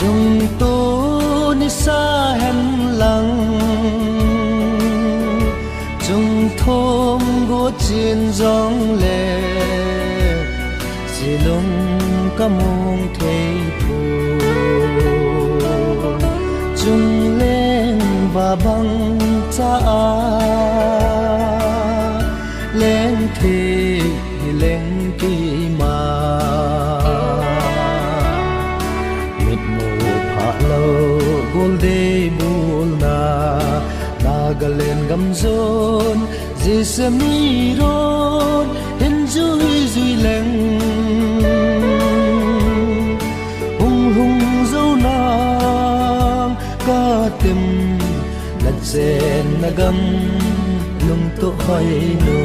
chung tu ni sa hen lang chung thôm go chin dòng lệ chỉ lung ca mong thấy phù chung lên và băng cha lên thì lên kỳ mà mịt mù hạ lâu gol đê bùl na naga lên gầm rôn dì xem mi rôn hình duy duy lên hung hung dâu nàng ca tim lật rèn na gầm lung tổ hoài nô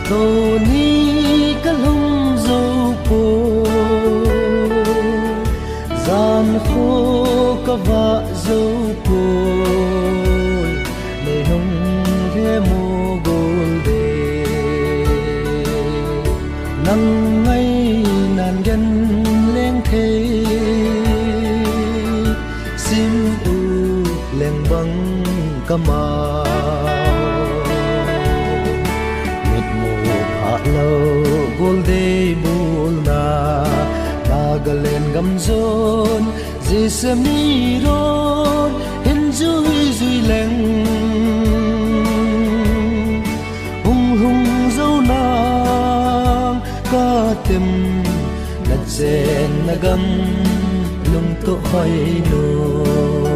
tô ni ca lung dâu po gian khô ca vạ dâu po lê hồng ghé mô gol đê nắng ngay nàn gân lên thế sim u lên băng ca mau mịt mù hạ lâu gol đê bùl na naga lên gầm rôn dì xem ni rôn hình duy duy lên hung hung dâu nàng ca tim lật rèn na gầm lung tổ hoài nô